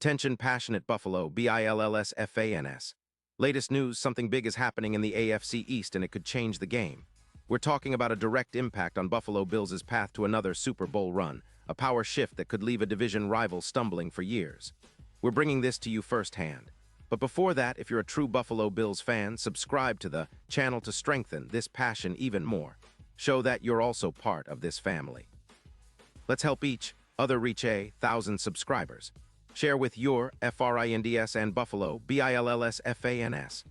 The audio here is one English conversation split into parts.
Attention passionate Buffalo, BILLSFANS. Latest news, something big is happening in the AFC East and it could change the game. We're talking about a direct impact on Buffalo Bills' path to another Super Bowl run, a power shift that could leave a division rival stumbling for years. We're bringing this to you firsthand. But before that, if you're a true Buffalo Bills fan, subscribe to the channel to strengthen this passion even more. Show that you're also part of this family. Let's help each other reach 1,000 subscribers. Share with your FRINDS and Buffalo, BILLSFANS.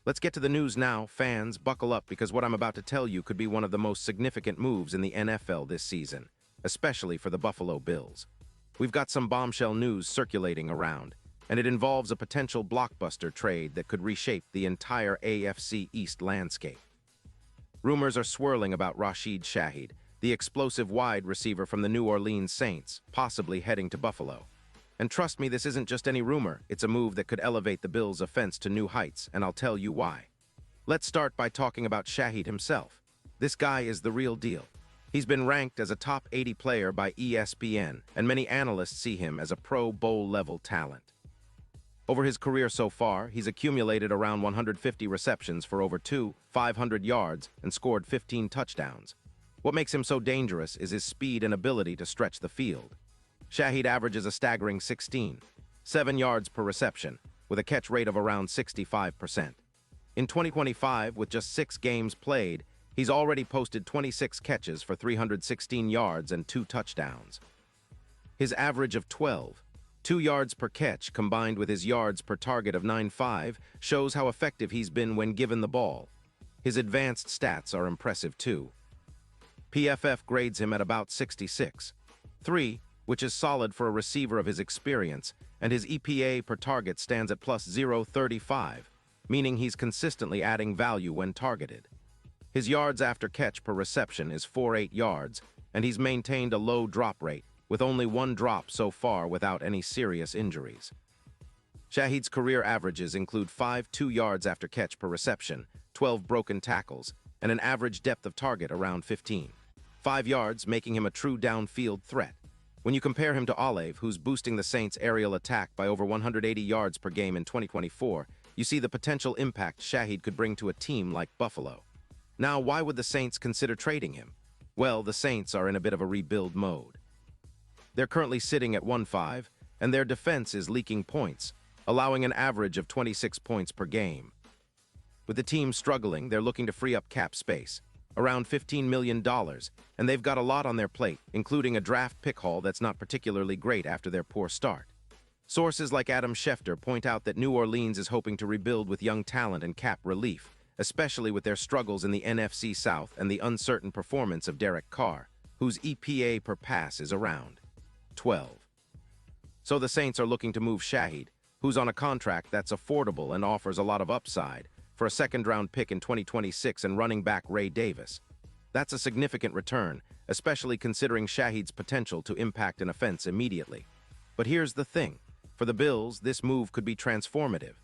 Let's get to the news now. Fans, buckle up because what I'm about to tell you could be one of the most significant moves in the NFL this season, especially for the Buffalo Bills. We've got some bombshell news circulating around, and it involves a potential blockbuster trade that could reshape the entire AFC East landscape. Rumors are swirling about Rashid Shaheed, the explosive wide receiver from the New Orleans Saints, possibly heading to Buffalo. And trust me, this isn't just any rumor, it's a move that could elevate the Bills' offense to new heights, and I'll tell you why. Let's start by talking about Shaheed himself. This guy is the real deal. He's been ranked as a top 80 player by ESPN, and many analysts see him as a Pro Bowl-level talent. Over his career so far, he's accumulated around 150 receptions for over 500 yards and scored 15 touchdowns. What makes him so dangerous is his speed and ability to stretch the field. Shaheed averages a staggering 7 yards per reception, with a catch rate of around 65%. In 2025, with just 6 games played, he's already posted 26 catches for 316 yards and 2 touchdowns. His average of 2 yards per catch, combined with his yards per target of 9.5, shows how effective he's been when given the ball. His advanced stats are impressive too. PFF grades him at about 66.3, which is solid for a receiver of his experience, and his EPA per target stands at plus 0.35, meaning he's consistently adding value when targeted. His yards after catch per reception is 4.8 yards, and he's maintained a low drop rate, with only 1 drop so far without any serious injuries. Shaheed's career averages include 2 yards after catch per reception, 12 broken tackles, and an average depth of target around 5 yards, making him a true downfield threat. When you compare him to Olive, who's boosting the Saints' aerial attack by over 180 yards per game in 2024, you see the potential impact Shaheed could bring to a team like Buffalo. Now, why would the Saints consider trading him? Well, the Saints are in a bit of a rebuild mode. They're currently sitting at 1-5, and their defense is leaking points, allowing an average of 26 points per game. With the team struggling, they're looking to free up cap space, around $15 million, and they've got a lot on their plate, including a draft pick haul that's not particularly great after their poor start. Sources like Adam Schefter point out that New Orleans is hoping to rebuild with young talent and cap relief, especially with their struggles in the NFC South and the uncertain performance of Derek Carr, whose EPA per pass is around 12. So the Saints are looking to move Shaheed, who's on a contract that's affordable and offers a lot of upside, for a second-round pick in 2026 and running back Ray Davis. That's a significant return, especially considering Shaheed's potential to impact an offense immediately. But here's the thing. For the Bills, this move could be transformative.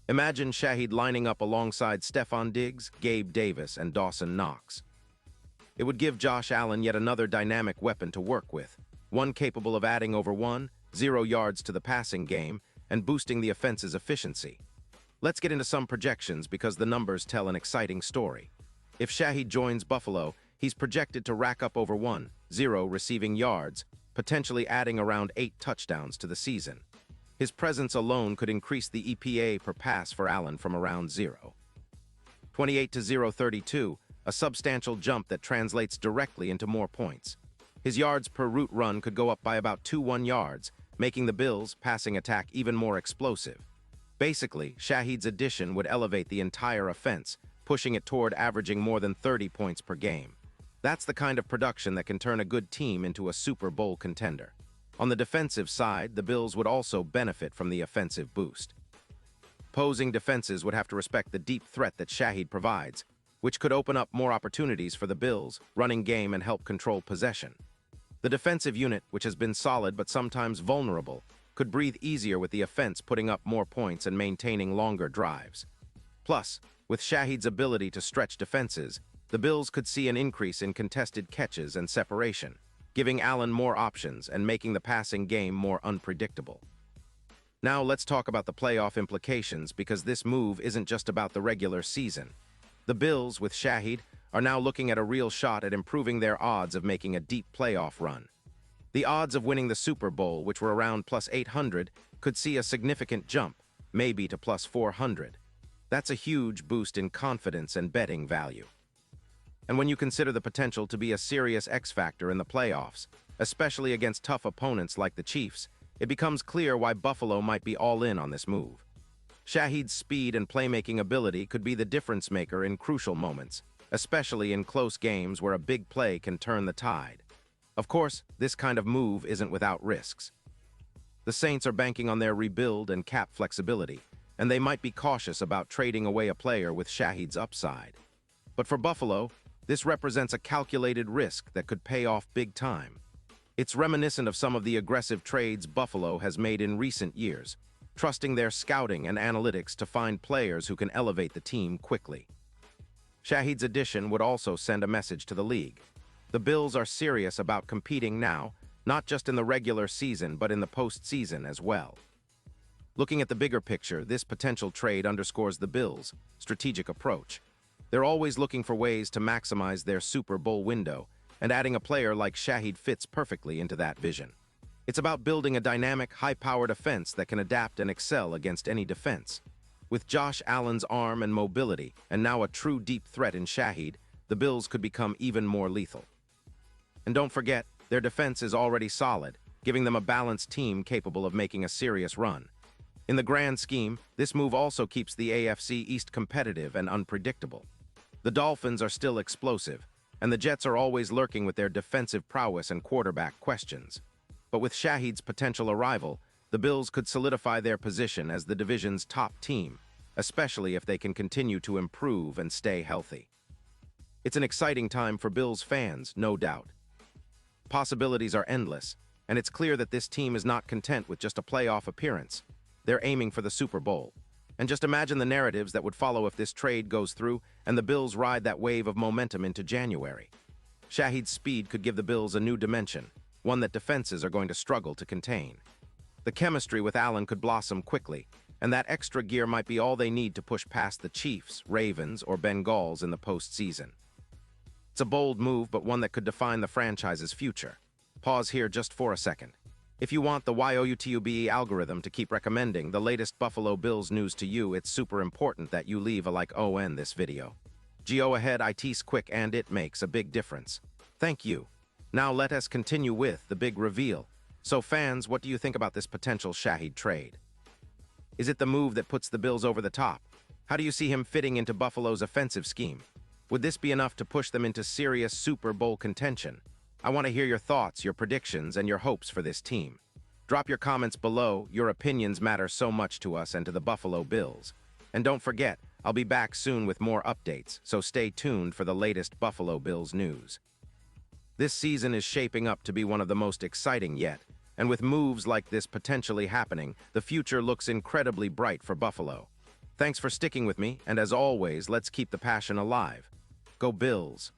Imagine Shaheed lining up alongside Stefon Diggs, Gabe Davis, and Dawson Knox. It would give Josh Allen yet another dynamic weapon to work with, one capable of adding over 0 yards to the passing game and boosting the offense's efficiency. Let's get into some projections because the numbers tell an exciting story. If Shaheed joins Buffalo, he's projected to rack up over 0 receiving yards, potentially adding around 8 touchdowns to the season. His presence alone could increase the EPA per pass for Allen from around 0.28 to 0.32, a substantial jump that translates directly into more points. His yards per route run could go up by about 1 yards, making the Bills' passing attack even more explosive. Basically, Shaheed's addition would elevate the entire offense, pushing it toward averaging more than 30 points per game. That's the kind of production that can turn a good team into a Super Bowl contender. On the defensive side, the Bills would also benefit from the offensive boost. Opposing defenses would have to respect the deep threat that Shaheed provides, which could open up more opportunities for the Bills' running game and help control possession. The defensive unit, which has been solid but sometimes vulnerable, could breathe easier with the offense putting up more points and maintaining longer drives. Plus, with Shaheed's ability to stretch defenses, the Bills could see an increase in contested catches and separation, giving Allen more options and making the passing game more unpredictable. Now let's talk about the playoff implications because this move isn't just about the regular season. The Bills, with Shahid, are now looking at a real shot at improving their odds of making a deep playoff run. The odds of winning the Super Bowl, which were around plus 800, could see a significant jump, maybe to plus 400. That's a huge boost in confidence and betting value. And when you consider the potential to be a serious X factor in the playoffs, especially against tough opponents like the Chiefs, it becomes clear why Buffalo might be all in on this move. Shahid's speed and playmaking ability could be the difference maker in crucial moments, especially in close games where a big play can turn the tide. Of course, this kind of move isn't without risks. The Saints are banking on their rebuild and cap flexibility, and they might be cautious about trading away a player with Shahid's upside. But for Buffalo, this represents a calculated risk that could pay off big time. It's reminiscent of some of the aggressive trades Buffalo has made in recent years, trusting their scouting and analytics to find players who can elevate the team quickly. Shahid's addition would also send a message to the league. The Bills are serious about competing now, not just in the regular season but in the postseason as well. Looking at the bigger picture, this potential trade underscores the Bills' strategic approach. They're always looking for ways to maximize their Super Bowl window, and adding a player like Shahid fits perfectly into that vision. It's about building a dynamic, high-powered offense that can adapt and excel against any defense. With Josh Allen's arm and mobility, and now a true deep threat in Shahid, the Bills could become even more lethal. And don't forget, their defense is already solid, giving them a balanced team capable of making a serious run. In the grand scheme, this move also keeps the AFC East competitive and unpredictable. The Dolphins are still explosive, and the Jets are always lurking with their defensive prowess and quarterback questions. But with Shahid's potential arrival, the Bills could solidify their position as the division's top team, especially if they can continue to improve and stay healthy. It's an exciting time for Bills fans, no doubt. Possibilities are endless, and it's clear that this team is not content with just a playoff appearance. They're aiming for the Super Bowl. And just imagine the narratives that would follow if this trade goes through and the Bills ride that wave of momentum into January. Shahid's speed could give the Bills a new dimension, one that defenses are going to struggle to contain. The chemistry with Allen could blossom quickly, and that extra gear might be all they need to push past the Chiefs, Ravens, or Bengals in the postseason. It's a bold move, but one that could define the franchise's future. Pause here just for a second. If you want the YouTube algorithm to keep recommending the latest Buffalo Bills news to you, it's super important that you leave a like on this video. Go ahead, it's quick and it makes a big difference. Thank you. Now let us continue with the big reveal. So fans, what do you think about this potential Shahid trade? Is it the move that puts the Bills over the top? How do you see him fitting into Buffalo's offensive scheme? Would this be enough to push them into serious Super Bowl contention? I want to hear your thoughts, your predictions, and your hopes for this team. Drop your comments below. Your opinions matter so much to us and to the Buffalo Bills. And don't forget, I'll be back soon with more updates, so stay tuned for the latest Buffalo Bills news. This season is shaping up to be one of the most exciting yet, and with moves like this potentially happening, the future looks incredibly bright for Buffalo. Thanks for sticking with me, and as always, let's keep the passion alive. Go Bills!